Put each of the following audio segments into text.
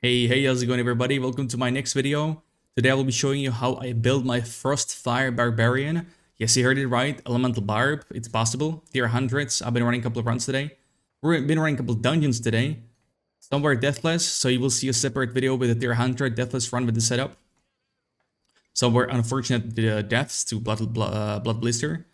Hey, how's it going everybody? Welcome to my next video. Today I will be showing you how I build my first fire barbarian. Yes, you heard it right, elemental barb. It's possible. Tier 100s. I've been running a couple of runs today. We've been running a couple of dungeons today. Some were deathless, so you will see a separate video with a tier 100 deathless run with the setup. Some were unfortunate deaths to blood blister.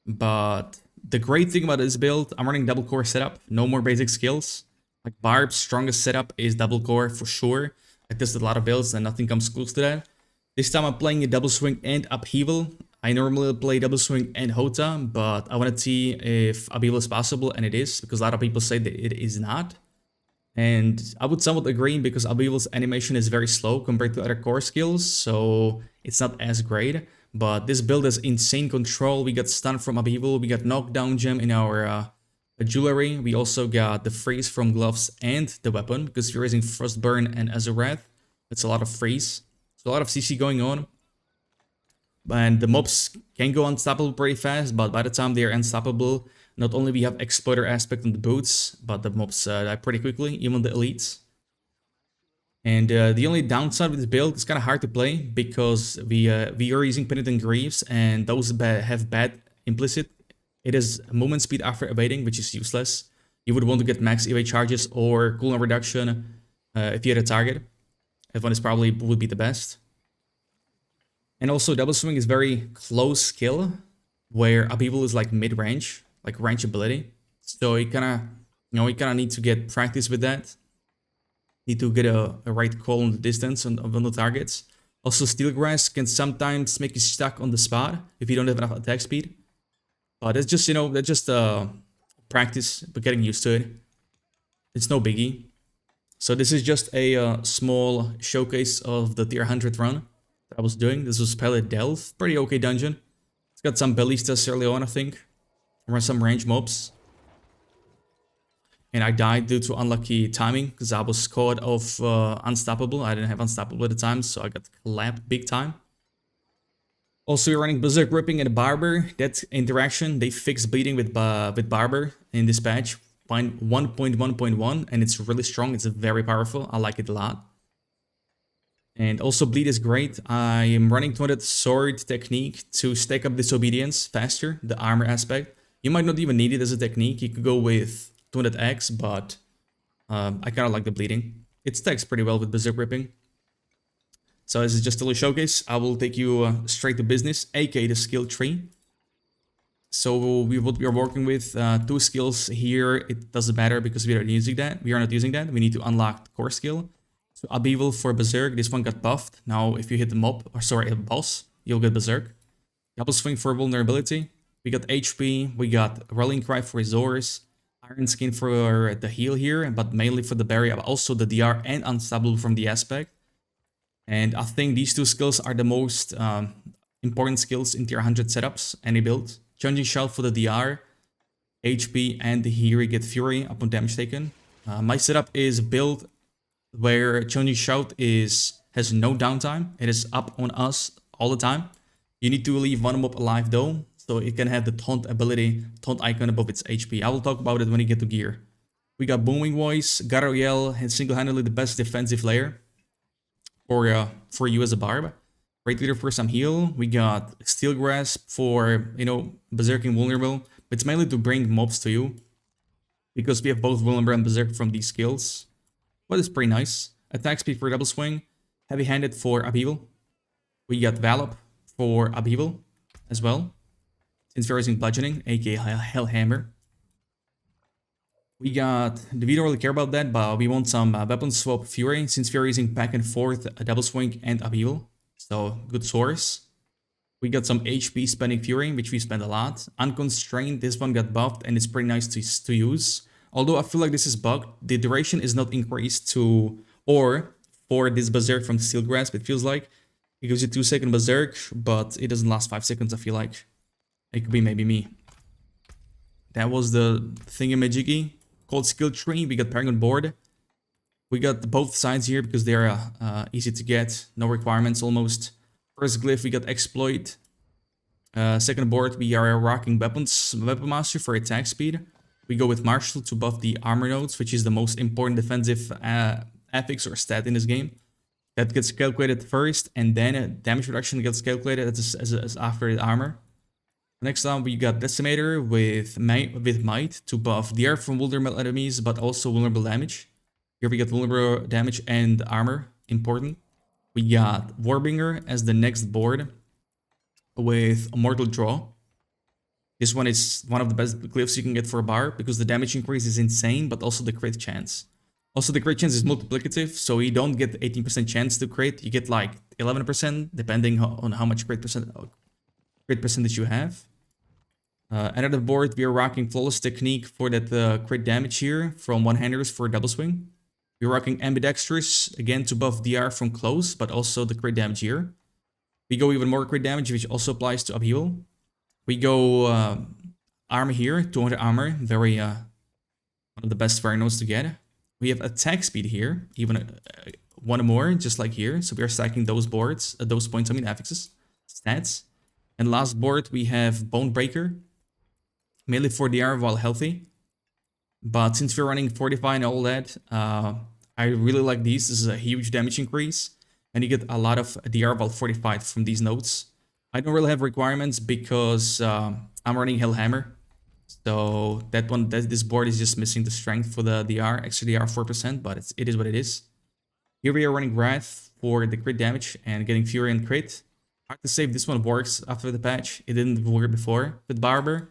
But the great thing about this build, I'm running double core setup. No more basic skills. Like Barb's strongest setup is double core for sure. I tested a lot of builds and nothing comes close to that. This time I'm playing a double swing and upheaval. I normally play double swing and Hota, but I want to see if upheaval is possible, and it is, because a lot of people say that it is not. And I would somewhat agree, because upheaval's animation is very slow compared to other core skills, so it's not as great. But this build has insane control. We got stun from upheaval, we got knockdown gem in our jewelry. We also got the freeze from gloves and the weapon, because you're using Frostburn and Azurath. It's a lot of freeze. So a lot of CC going on. And the mobs can go unstoppable pretty fast, but by the time they're unstoppable, not only we have exploiter aspect on the boots, but the mobs die pretty quickly, even the elites. And the only downside with this build, it's kind of hard to play, because we are using Penitent Greaves, and those have bad implicit. It is movement speed after evading, which is useless. You would want to get max evade charges or cooldown reduction if you had a target. F1 is probably would be the best. And also double swing is very close skill, where upheaval is like mid-range, like range ability. So you kind of need to get practice with that. Need to get a right call on the distance on the targets. Also, Steelgrass can sometimes make you stuck on the spot if you don't have enough attack speed. But it's just, that's just practice, but getting used to it. It's no biggie. So this is just a small showcase of the tier 100 run that I was doing. This was Pellet Delve. Pretty okay dungeon. It's got some ballistas early on, I think. Run some range mobs. And I died due to unlucky timing, because I was caught off Unstoppable. I didn't have Unstoppable at the time, so I got clapped big time. Also, you're running Berserk Ripping and Barber. That interaction, they fixed bleeding with Barber in this patch. 1.1.1, and it's really strong. It's very powerful. I like it a lot. And also, bleed is great. I am running 200 sword technique to stack up disobedience faster, the armor aspect. You might not even need it as a technique. You could go with 200x, but I kind of like the bleeding. It stacks pretty well with Berserk Ripping. So this is just a little showcase. I will take you straight to business, aka the skill tree. So we are working with two skills here. It doesn't matter because we are using that. We are not using that. We need to unlock the core skill. So Upheaval for Berserk. This one got buffed. Now if you hit the mob, or sorry, a boss, you'll get Berserk. Double Swing for vulnerability. We got HP. We got Rallying Cry for resource. Iron Skin for the heal here, but mainly for the barrier. Also the DR and Unstoppable from the aspect. And I think these two skills are the most important skills in tier 100 setups, any build. Changing Shout for the DR, HP, and here you get Fury upon damage taken. My setup is built where Changing Shout has no downtime. It is up on us all the time. You need to leave one mob alive though, so it can have the taunt ability, taunt icon above its HP. I will talk about it when you get to gear. We got Booming Voice, Garroyel, and single-handedly the best defensive layer for you as a barb. Great leader for some heal. We got Steel Grasp for, Berserking Vulnerable. But it's mainly to bring mobs to you, because we have both Vulnerable and Berserk from these skills. But it's pretty nice. Attack speed for Double Swing. Heavy-handed for Upheaval. We got Vallop for Upheaval as well, since we're using Bludgeoning, aka Hellhammer. We don't really care about that, but we want some weapon swap Fury, since we're using back and forth a Double Swing and Upheaval. So, good source. We got some HP spending Fury, which we spend a lot. Unconstrained, this one got buffed, and it's pretty nice to use. Although I feel like this is bugged, the duration is not increased to, or for this Berserk from Steel Grasp, it feels like. It gives you 2-second Berserk, but it doesn't last 5 seconds, I feel like. It could be maybe me. That was the thingamajiggy called skill tree. We got Paragon board. We got both sides here because they're easy to get, no requirements almost. First glyph, we got exploit. Second board, we are rocking weapons, weapon master for attack speed. We go with martial to buff the armor nodes, which is the most important defensive affix or stat in this game. That gets calculated first, and then damage reduction gets calculated as after the armor. Next up, we got Decimator with Might to buff DR from vulnerable enemies, but also vulnerable damage. Here we get vulnerable damage and armor, important. We got Warbringer as the next board with Mortal Draw. This one is one of the best glyphs you can get for a bar because the damage increase is insane, but also the crit chance. Also, the crit chance is multiplicative, so you don't get 18% chance to crit. You get like 11%, depending on how much crit percentage you have. Another board, we are rocking Flawless Technique for that crit damage here from one-handers for double swing. We're rocking Ambidextrous, again to buff DR from close, but also the crit damage here. We go even more crit damage, which also applies to Upheaval. We go armor here, 200 armor, very one of the best fire nodes to get. We have attack speed here, even one more, just like here. So we are stacking those boards, those points, affixes, stats. And last board, we have Bone Breaker, mainly for DR while healthy. But since we're running Fortify and all that, I really like these. This is a huge damage increase. And you get a lot of DR while fortified from these nodes. I don't really have requirements because I'm running Hellhammer. So this board is just missing the strength for the DR, extra DR 4%, but it is what it is. Here we are running Wrath for the crit damage and getting Fury and crit. Hard to say if this one works after the patch. It didn't work before with Barber.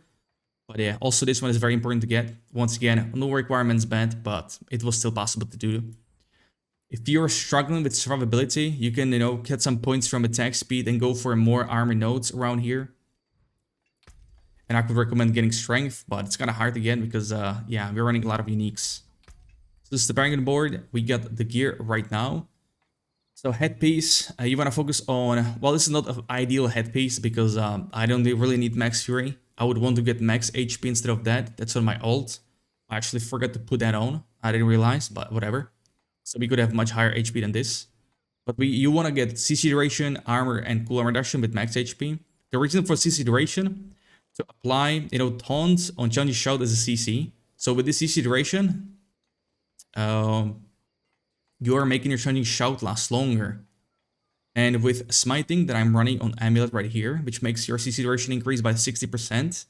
But yeah, also this one is very important to get. Once again, no requirements banned, but it was still possible to do. If you're struggling with survivability, you can, get some points from attack speed and go for more armor nodes around here. And I could recommend getting strength, but it's kind of hard to get because, yeah, we're running a lot of uniques. So this is the Paragon board. We got the gear right now. So headpiece, you want to focus on, well, this is not an ideal headpiece because I don't really need max Fury. I would want to get max HP instead of that. That's on my ult. I actually forgot to put that on. I didn't realize, but whatever. So we could have much higher HP than this. But you want to get CC duration, armor, and cooldown reduction with max HP. The reason for CC duration, to apply, taunts on Challenging Shout as a CC. So with this CC duration, you are making your Challenging Shout last longer. And with Smiting that I'm running on Amulet right here, which makes your CC duration increase by 60%.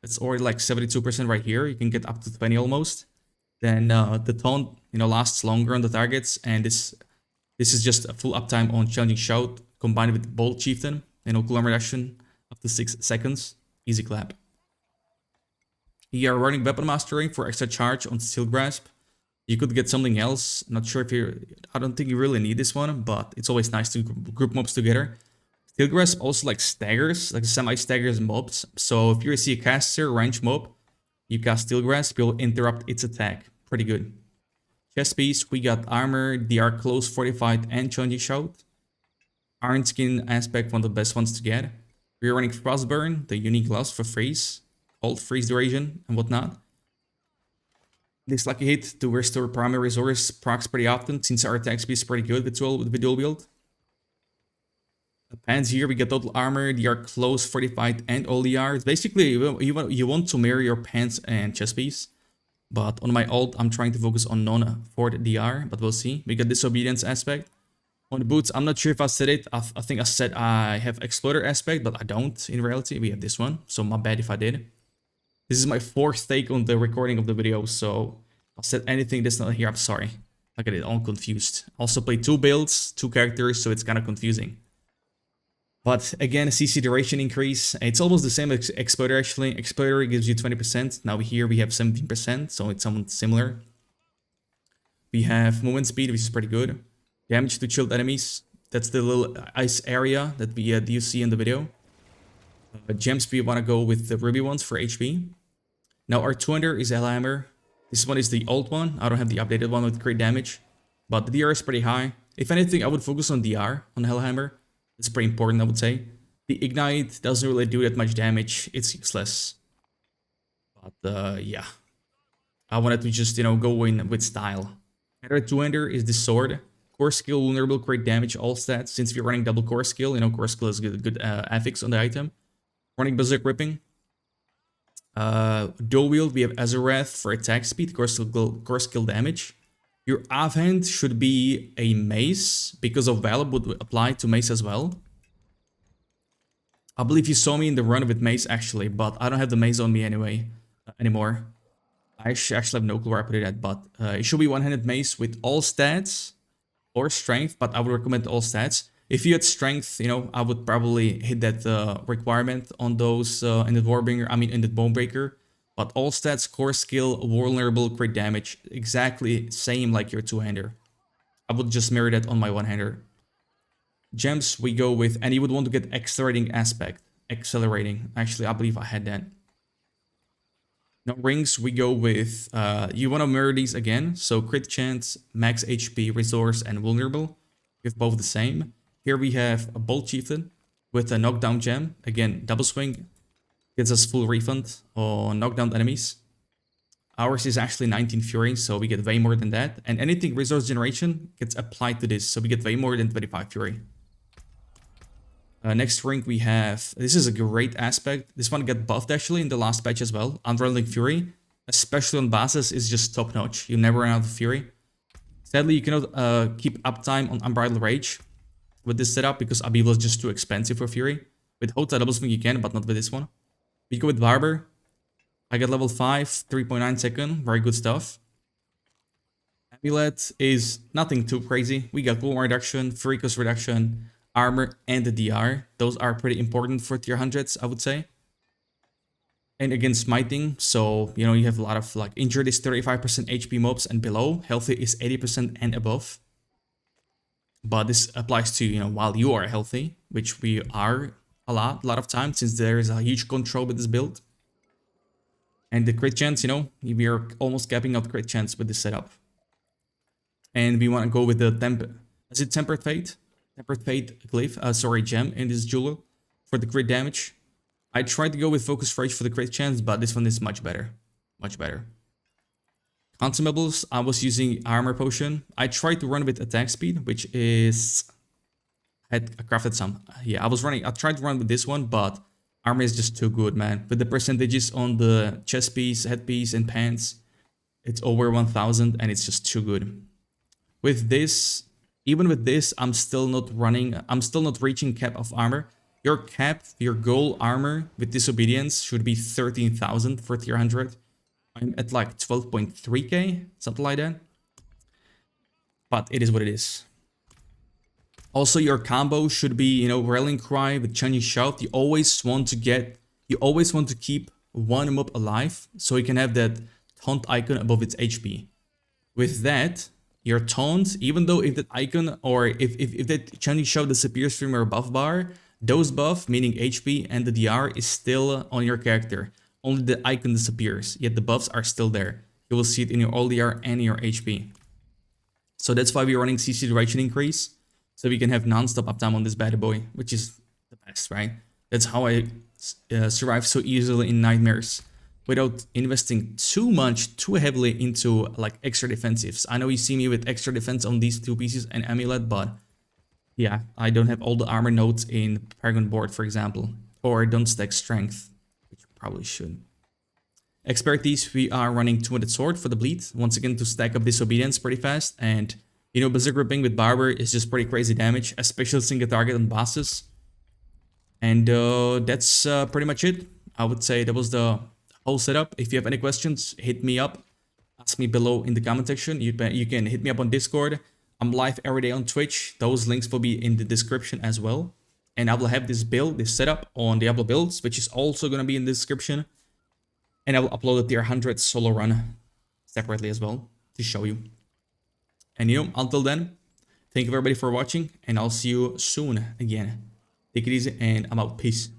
That's already like 72% right here. You can get up to 20 almost. Then the taunt, lasts longer on the targets. And this is just a full uptime on Challenging Shout combined with Bold Chieftain. Cooldown reduction up to 6 seconds. Easy clap. You are running Weapon Mastering for extra charge on Steel Grasp. You could get something else. Not sure if I don't think you really need this one, but it's always nice to group mobs together. Steel Grasp also like staggers, like semi-staggers mobs. So if you see a caster, range mob, you cast Steel Grasp, you'll interrupt its attack. Pretty good. Chest piece, we got armor, DR close, fortified, and Challenging Shout. Iron Skin aspect, one of the best ones to get. We're running Frostburn, the unique gloves for freeze, hold freeze duration, and whatnot. This lucky hit to restore primary resource procs pretty often since our attack speed is pretty good with dual build. The pants here, we get total armor, DR close, fortified, and all DR. It's basically, you want to mirror your pants and chest piece. But on my ult, I'm trying to focus on none for the DR, but we'll see. We got Disobedience aspect. On the boots, I'm not sure if I said it. I think I said I have Exploder aspect, but I don't in reality. We have this one, so my bad if I did. This is my 4th take on the recording of the video, so if I said anything that's not here, I'm sorry. Look at it, all confused. Also play 2 builds, 2 characters, so it's kind of confusing. But again, CC duration increase. It's almost the same as Exploder actually. Exploder gives you 20%. Now here we have 17%, so it's somewhat similar. We have movement speed, which is pretty good. Damage to chilled enemies. That's the little ice area that you see in the video. Gems, we want to go with the ruby ones for HP. Now our 200 is Hellhammer. This one is the old one. I don't have the updated one with great damage. But the DR is pretty high. If anything, I would focus on DR on Hellhammer. It's pretty important, I would say. The Ignite doesn't really do that much damage. It's useless. But yeah. I wanted to just, go in with style. Another 200 is the sword. Core skill, vulnerable, great damage, all stats. Since we're running double core skill, core skill is good affix on the item. Running Berserk Ripping. Dual wield, we have Azarath for attack speed, core skill damage. Your offhand should be a mace, because of valor would apply to mace as well. I believe you saw me in the run with mace actually, but I don't have the mace on me anyway anymore. I actually have no clue where I put it at, but it should be one-handed mace with all stats or strength, but I would recommend all stats. If you had strength, you know, I would probably hit that requirement on those in the Warbringer, I mean in the Bonebreaker. But all stats, core skill, vulnerable, crit damage, exactly same like your two-hander. I would just mirror that on my one-hander. Gems, we go with, and you would want to get accelerating aspect. Accelerating, actually, I believe I had that. Now rings, we go with, you want to mirror these again. So crit chance, max HP, resource, and vulnerable. You have both the same. Here we have a Bolt Chieftain with a knockdown gem. Again, double swing. Gives us full refund on knockdown enemies. Ours is actually 19 Fury, so we get way more than that. And anything resource generation gets applied to this, so we get way more than 25 Fury. Next ring we have, this is a great aspect. This one got buffed actually in the last patch as well. Unraveling Fury, especially on bosses, is just top notch. You never run out of Fury. Sadly, you cannot keep uptime on Unbridled Rage with this setup because Upheaval is just too expensive for Fury. With Hota double swing you can, but not with this one. We go with Barber. I got level 5, 3.9 second, very good stuff. Amulet is nothing too crazy. We got cooldown reduction, free cost reduction, armor, and the DR. Those are pretty important for tier 100s, I would say. And again, smiting, so, you know, you have a lot of, like, injured is 35% HP mobs and below, healthy is 80% and above. But this applies to, you know, while you are healthy, which we are a lot of times, since there is a huge control with this build. And the crit chance, you know, we are almost capping out crit chance with this setup. And we want to go with the is it Tempered Fate? Tempered Fate glyph, gem in this jeweler for the crit damage. I tried to go with Focus Rage for the crit chance, but this one is much better. Much better. Consumables, I was using Armor Potion. I tried to run with attack speed, which is... I crafted some. Yeah, I tried to run with this one, but armor is just too good, man. With the percentages on the chest piece, headpiece, and pants, it's over 1000 and it's just too good. With this, even with this, I'm still not reaching cap of armor. Your cap, your goal armor with disobedience should be 13,000 for tier 100. I'm at like 12.3k, something like that. But it is what it is. Also, your combo should be, you know, Rallying Cry with Chinese Shout. You always want to keep one mob alive, so you can have that taunt icon above its HP. With that, your taunt, even though if that icon or if that Chinese Shout disappears from your buff bar, those buff, meaning HP and the DR, is still on your character. Only the icon disappears, yet the buffs are still there. You will see it in your OLDR and your HP. So that's why we're running CC duration increase. So we can have non-stop uptime on this bad boy, which is the best, right? That's how I survive so easily in Nightmares without investing too heavily into like extra defensives. I know you see me with extra defense on these two pieces and Amulet, but yeah, I don't have all the armor nodes in Paragon board, for example, or don't stack strength, which probably should. Expertise, we are running 200 sword for the bleed, once again to stack up disobedience pretty fast, and you know, Berserk Ripping with Barber is just pretty crazy damage, especially single target on bosses. And that's pretty much it. I would say that was the whole setup. If you have any questions, hit me up. Ask me below in the comment section. You can hit me up on Discord. I'm live every day on Twitch. Those links will be in the description as well. And I will have this build, this setup on Diablobuilds, which is also going to be in the description. And I will upload the tier 100 solo run separately as well to show you. And you know, until then, thank you everybody for watching, and I'll see you soon again. Take it easy, and I'm out. Peace.